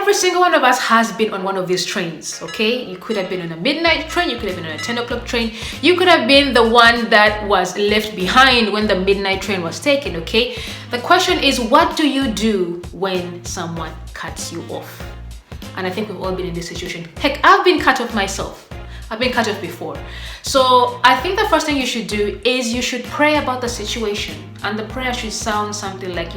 Every single one of us has been on one of these trains, okay? You could have been on a midnight train, you could have been on a 10 o'clock train, you could have been the one that was left behind when the midnight train was taken, okay? The question is, what do you do when someone cuts you off? And I think we've all been in this situation. Heck, I've been cut off myself. I've been cut off before. So I think the first thing you should do is you should pray about the situation. And the prayer should sound something like,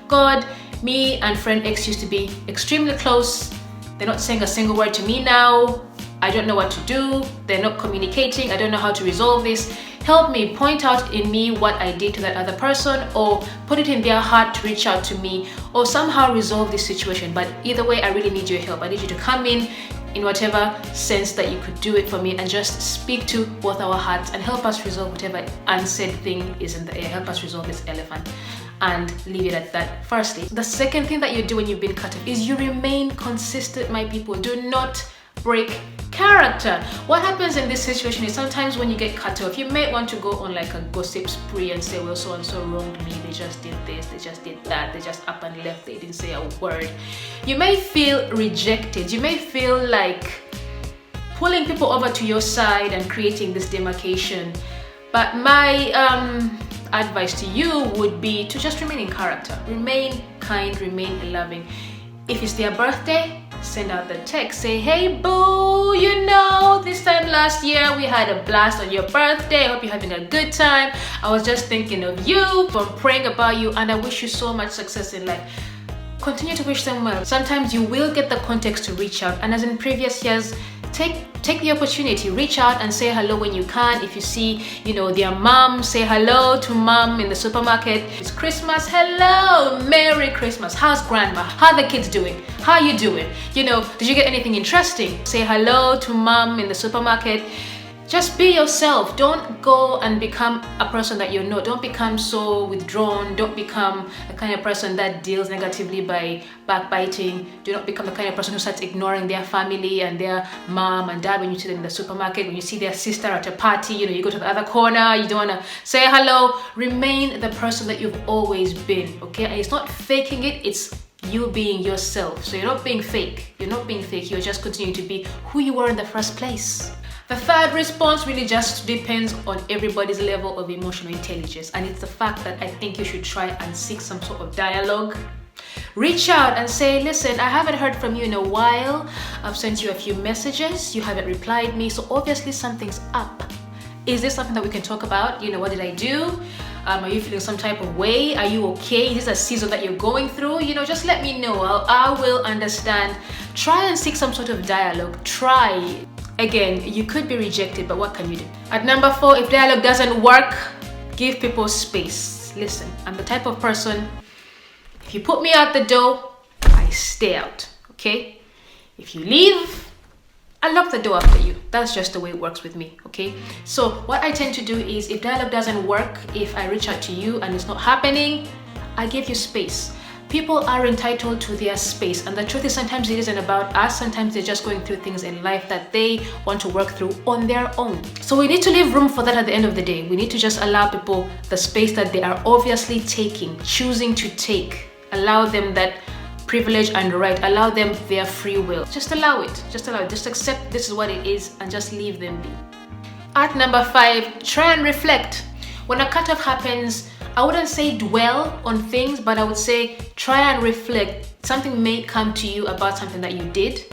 God, me and friend X used to be extremely close. They're not saying a single word to me now. I don't know what to do. They're not communicating. I don't know how to resolve this. Help me, point out in me what I did to that other person, or put it in their heart to reach out to me, or somehow resolve this situation. But either way, I really need your help. I need you to come in whatever sense that you could do it for me, and just speak to both our hearts and help us resolve whatever unsaid thing is in the air. Help us resolve this elephant. And leave it at that. Firstly, the second thing that you do when you've been cut off is you remain consistent, my people. Do not break character. What happens in this situation is sometimes when you get cut off, you may want to go on like a gossip spree and say, well, so and so wronged me, they just did this, they just did that, they just up and left, they didn't say a word. You may feel rejected. You may feel like pulling people over to your side and creating this demarcation. But my advice to you would be to just remain in character, remain kind, remain loving. If it's their birthday, send out the text, say, hey boo, this time last year we had a blast on your birthday. I hope you're having a good time. I was just thinking of you, from praying about you, and I wish you so much success in life. Continue to wish them well. Sometimes you will get the context to reach out, and as in previous years, take the opportunity, reach out and say hello when you can. If you see, their mom, say hello to mom in the supermarket. It's Christmas, hello, Merry Christmas. How's grandma? How are the kids doing? How are you doing? Did you get anything interesting? Say hello to mom in the supermarket. Just be yourself. Don't go and become a person that you're not. Don't become so withdrawn. Don't become the kind of person that deals negatively by backbiting. Do not become the kind of person who starts ignoring their family and their mom and dad when you see them in the supermarket, when you see their sister at a party, you go to the other corner, you don't want to say hello. Remain the person that you've always been, okay? And it's not faking it, it's you being yourself. So you're not being fake. You're not being fake. You're just continuing to be who you were in the first place. The third response really just depends on everybody's level of emotional intelligence, and it's the fact that I think you should try and seek some sort of dialogue. Reach out and say, listen, I haven't heard from you in a while. I've sent you a few messages. You haven't replied me, so obviously something's up. Is this something that we can talk about? What did I do? Are you feeling some type of way? Are you okay? Is this a season that you're going through? Just let me know. I will understand. Try and seek some sort of dialogue. Try. Again, you could be rejected, but what can you do? At number 4, if dialogue doesn't work, give people space. Listen, I'm the type of person, if you put me out the door, I stay out, okay? If you leave, I lock the door after you. That's just the way it works with me, okay? So what I tend to do is, if dialogue doesn't work, if I reach out to you and it's not happening, I give you space. People are entitled to their space, and the truth is sometimes it isn't about us. Sometimes they're just going through things in life that they want to work through on their own. So we need to leave room for that at the end of the day. We need to just allow people the space that they are obviously taking, choosing to take. Allow them that privilege and right. Allow them their free will. Just allow it. Just allow it. Just accept this is what it is and just leave them be. At number 5, try and reflect. When a cutoff happens, I wouldn't say dwell on things, but I would say try and reflect. Something may come to you about something that you did.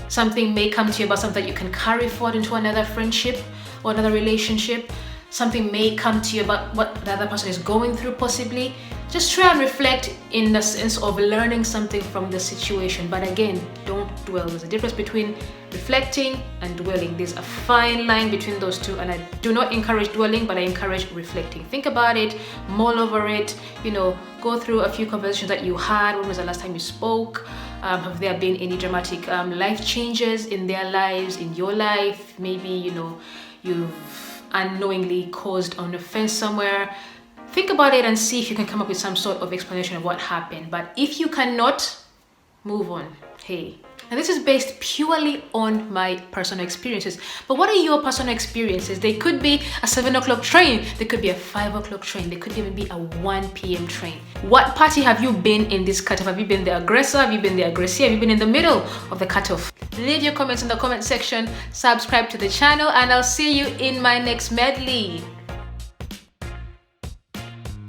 Something may come to you about something that you can carry forward into another friendship or another relationship. Something may come to you about what the other person is going through possibly. Just try and reflect in the sense of learning something from the situation. But again, don't dwell. There's a difference between reflecting and dwelling. There's a fine line between those two, and I do not encourage dwelling, but I encourage reflecting. Think about it, mull over it, go through a few conversations that you had. When was the last time you spoke? Have there been any dramatic life changes in their lives, in your life? Maybe, you've unknowingly caused an offense somewhere. Think about it and see if you can come up with some sort of explanation of what happened. But if you cannot, move on. Hey, Now, this is based purely on my personal experiences. But what are your personal experiences? They could be a 7 o'clock train. They could be a 5 o'clock train. They could even be a 1 p.m. train. What party have you been in this cutoff? Have you been the aggressor? Have you been the aggressee? Have you been in the middle of the cutoff? Leave your comments in the comment section. Subscribe to the channel, and I'll see you in my next medley.